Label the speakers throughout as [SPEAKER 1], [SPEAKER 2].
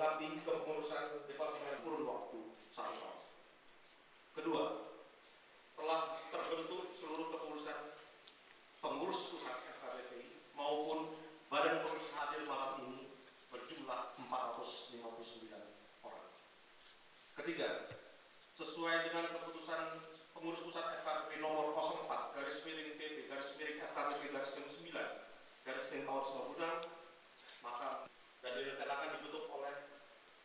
[SPEAKER 1] melatih kepengurusan Departemen kurun waktu 1 tahun. Kedua, telah terbentuk seluruh kepengurusan pengurus pusat FKPPI maupun Badan Pengurus Hadir malam ini berjumlah 459 orang. Ketiga, sesuai dengan keputusan pengurus pusat FKPPI nomor 04/PP/FKPPI/9 tahun 96, maka dan direncanakan ditutup oleh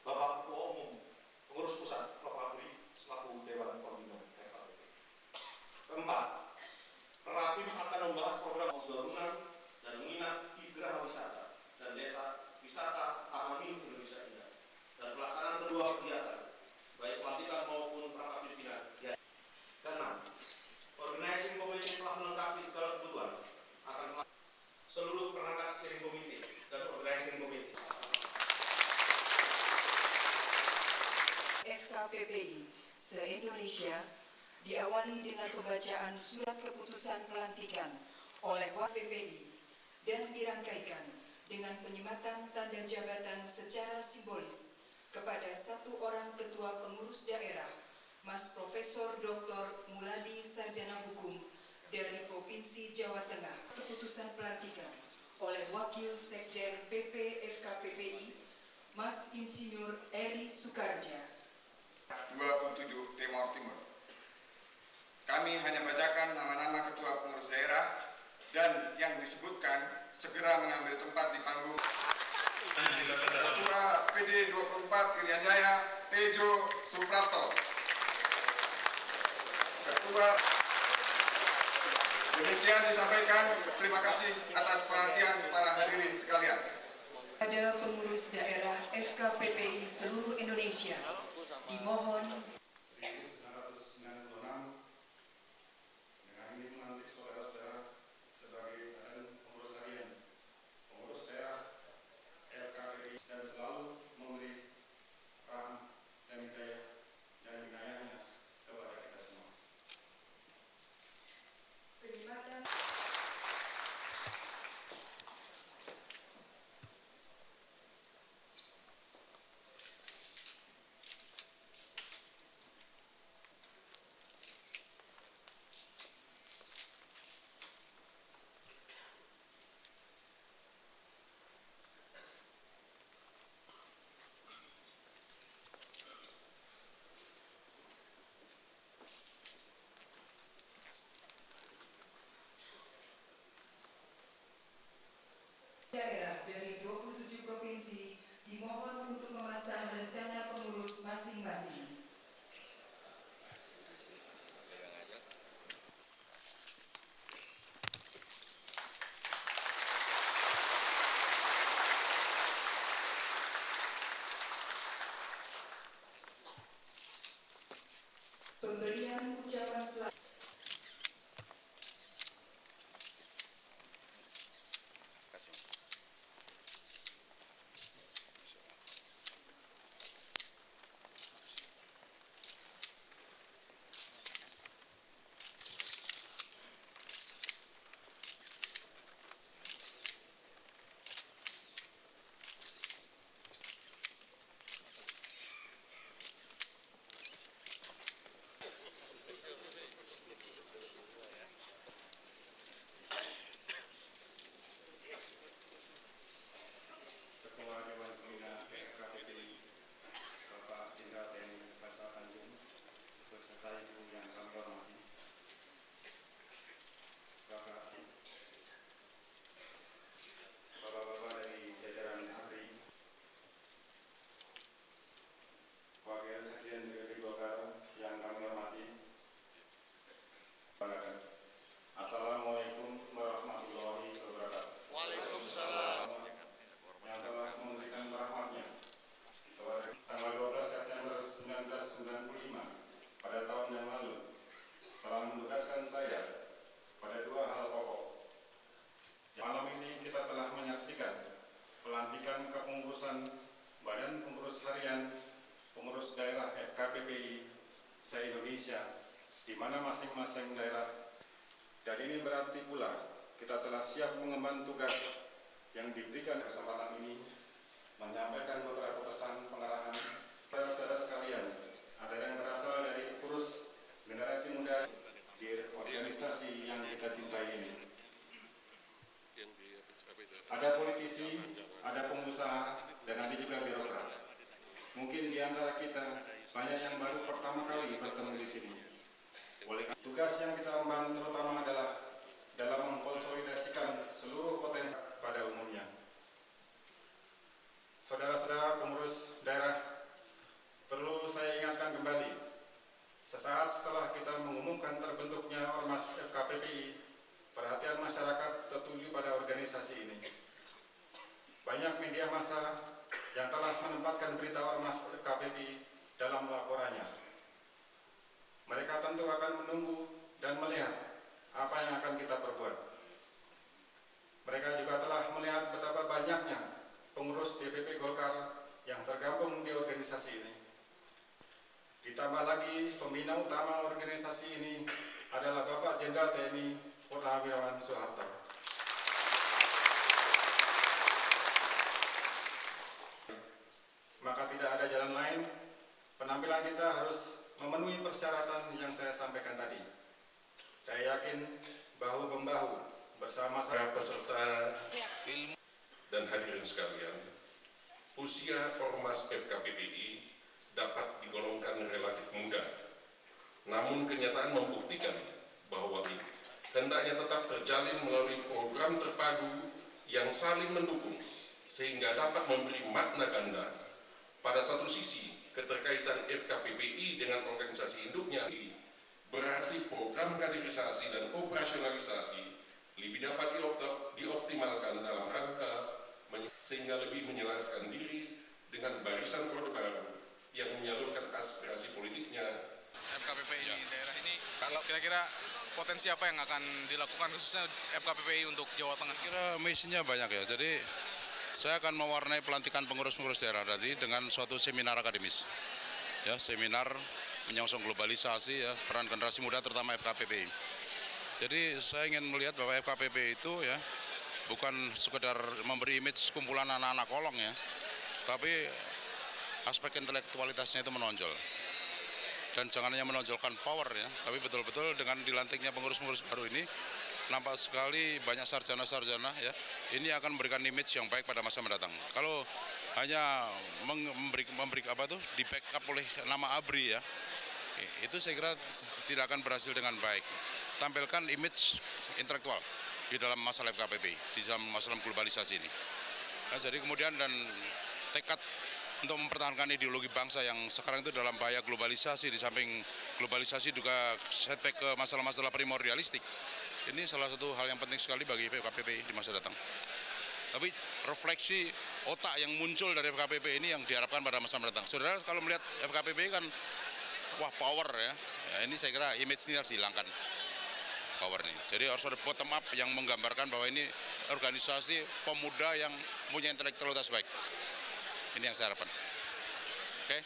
[SPEAKER 1] Bapak Ketua Umum Pengurus Pusat Bapak Bri selaku Dewan Pembina FKPPI. Keempat, Rapim akan membahas program bangunan dan menginap di Geraha Wisata dan Desa Wisata Taman Mini Indonesia Indah dan pelaksanaan kedua kegiatan baik pelantikan maupun rapat pimpinan. Keenam, organizing komite telah melengkapi segala kebutuhan akan seluruh perangkat steering komite dan organizing komite.
[SPEAKER 2] FKPPI se-Indonesia diawali dengan pembacaan surat keputusan pelantikan oleh WPPI dan dirangkaikan dengan penyematan tanda jabatan secara simbolis kepada satu orang ketua pengurus daerah, Mas Profesor Dr. Muladi Sarjana Hukum dari Provinsi Jawa Tengah. Keputusan pelantikan oleh Wakil Sekjen PP FKPPI, Mas Insinyur Eri Sukarja.
[SPEAKER 3] 27 Timur. Kami hanya bacakan nama-nama ketua pengurus daerah dan yang disebutkan segera mengambil tempat di panggung. Ketua PD 24 Irian Jaya, Tejo Suprapto. Ketua, demikian disampaikan. Terima kasih atas perhatian para hadirin sekalian.
[SPEAKER 2] Pada pengurus daerah FKPPI seluruh Indonesia, dimohon
[SPEAKER 3] 1996 dengan ini melantik saudara-saudara sebagai badan pengurus harian pengurus daerah FKPPI dan selalu memberi rahmat dan hidayah dan inayahnya kepada kita semua.
[SPEAKER 2] penyematan daerah dari 27 provinsi dimohon untuk memasang rencana pengurus masing-masing. Pemberian ucapan selamat.
[SPEAKER 3] Ketua Dewan Pembina FKPPI Bapak Jenderal TNI Pasal Tanjung beserta Ibu yang kami hormati, Bapak-bapak dari jajaran ABRI, Wakil Sekjen PPI Golkar yang kami hormati, Assalamualaikum warahmatullahi wabarakatuh.
[SPEAKER 4] Waalaikumsalam.
[SPEAKER 3] Yang telah memberikan rahmatnya kepada tanggal 12 September 1995 pada tahun yang lalu telah mendugaskan saya pada dua hal pokok. Malam ini kita telah menyaksikan pelantikan kepengurusan Badan Pengurus Harian Pengurus Daerah FKPPI se-Indonesia di mana masing-masing daerah, dan ini berarti pula kita telah siap mengemban tugas yang diberikan. Kesempatan ini menyampaikan beberapa pesan politisi, ada pengusaha, dan ada juga birokrat. Mungkin di antara kita banyak yang baru pertama kali bertemu di sini. Tugas yang kita emban terutama adalah dalam mengkonsolidasikan seluruh potensi pada umumnya. Saudara-saudara pengurus daerah, perlu saya ingatkan kembali, sesaat setelah kita mengumumkan terbentuknya Ormas FKPPI, perhatian masyarakat tertuju pada organisasi ini. Banyak media massa yang telah menempatkan berita Ormas FKPPI dalam laporannya. Mereka tentu akan menunggu dan melihat apa yang akan kita perbuat. Mereka juga telah melihat betapa banyaknya pengurus DPP Golkar yang tergabung di organisasi ini. Ditambah lagi pembina utama organisasi ini adalah Bapak Jenderal TNI Purnawirawan Soeharto. Maka tidak ada jalan lain, penampilan kita harus memenuhi persyaratan yang saya sampaikan tadi. Saya yakin bahu-membahu bersama
[SPEAKER 4] para peserta dan hadirin sekalian, usia Ormas FKPPI dapat digolongkan relatif muda. Namun kenyataan membuktikan bahwa hendaknya tetap terjalin melalui program terpadu yang saling mendukung sehingga dapat memberi makna ganda. Pada satu sisi, keterkaitan FKPPI dengan organisasi induknya berarti program kaderisasi dan operasionalisasi lebih dapat dioptimalkan dalam rangka sehingga lebih menyelaraskan diri dengan barisan Orde Baru yang menyalurkan aspirasi politiknya.
[SPEAKER 5] FKPPI di daerah ini, kira-kira potensi apa yang akan dilakukan khususnya FKPPI untuk Jawa Tengah?
[SPEAKER 6] Kira misinya banyak ya, jadi saya akan mewarnai pelantikan pengurus-pengurus daerah tadi dengan suatu seminar akademis. Ya, seminar menyongsong globalisasi ya, peran generasi muda terutama FKPPI. Jadi saya ingin melihat bahwa FKPPI itu ya bukan sekedar memberi image kumpulan anak-anak kolong ya, tapi aspek intelektualitasnya itu menonjol. Dan jangan hanya menonjolkan power ya, tapi betul-betul dengan dilantiknya pengurus-pengurus baru ini nampak sekali banyak sarjana-sarjana ya. Ini akan memberikan image yang baik pada masa mendatang. Kalau hanya memberi apa tuh di backup oleh nama ABRI ya, itu saya kira tidak akan berhasil dengan baik. Tampilkan image intelektual di dalam masalah FKPPI, di dalam masalah globalisasi ini. Nah, jadi kemudian dan tekad untuk mempertahankan ideologi bangsa yang sekarang itu dalam bahaya globalisasi, di samping globalisasi juga setback ke masalah-masalah primordialistik. Ini salah satu hal yang penting sekali bagi FKPPI di masa datang. Tapi refleksi otak yang muncul dari FKPPI ini yang diharapkan pada masa mendatang. Saudara kalau melihat FKPPI kan wah power ya, ini saya kira image ini harus dihilangkan power nih. Jadi harus ada bottom up yang menggambarkan bahwa ini organisasi pemuda yang punya intelektualitas baik. Ini yang saya harapkan. Oke?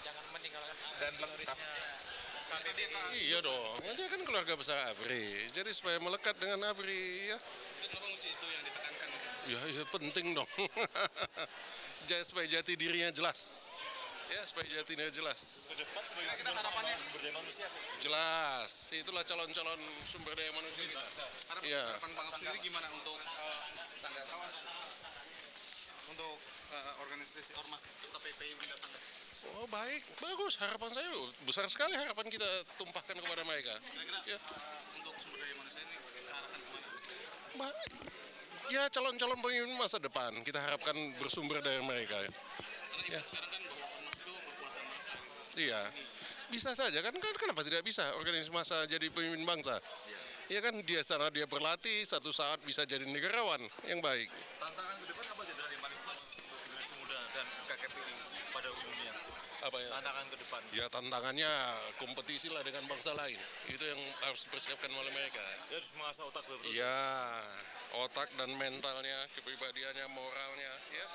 [SPEAKER 5] Jangan meninggalkan
[SPEAKER 7] dan lengkap.
[SPEAKER 4] Iya dong, dia kan keluarga besar ABRI, jadi supaya melekat dengan ABRI ya.
[SPEAKER 5] Itu fungsi itu yang ditekankan.
[SPEAKER 4] Ya penting dong. Jangan supaya jati dirinya jelas. Ya, supaya jati dirinya jelas.
[SPEAKER 7] Kedepan sebagai sumber sumber daya manusia.
[SPEAKER 4] Jelas, itulah calon-calon sumber daya manusia. Iya.
[SPEAKER 5] Harapan Bang sendiri gimana untuk organisasi Ormas FKPPI mendatang?
[SPEAKER 4] Oh baik, bagus. Harapan saya besar sekali, harapan kita tumpahkan kepada mereka.
[SPEAKER 5] Kira-kira
[SPEAKER 4] Ya.
[SPEAKER 5] untuk sumber daya manusia ini arahkan kemana?
[SPEAKER 4] Ya calon-calon pemimpin masa depan kita harapkan bersumber dari mereka.
[SPEAKER 5] Karena sekarang kan bahwa Ormas itu kekuatan massa.
[SPEAKER 4] Iya, bisa saja kan kenapa tidak bisa organisasi massa jadi pemimpin bangsa? Ya kan dia sana dia berlatih, satu saat bisa jadi negarawan yang baik.
[SPEAKER 7] Tantangan ke depan apa aja dari paling untuk generasi muda dan KKPI pada umumnya?
[SPEAKER 4] Apa ya?
[SPEAKER 7] Tantangan ke depan.
[SPEAKER 4] Ya tantangannya kompetisi lah dengan bangsa lain. Itu yang harus dipersiapkan oleh mereka.
[SPEAKER 7] Dia harus mengasah otak betul.
[SPEAKER 4] Ya, otak dan mentalnya, kepribadiannya, moralnya, ya.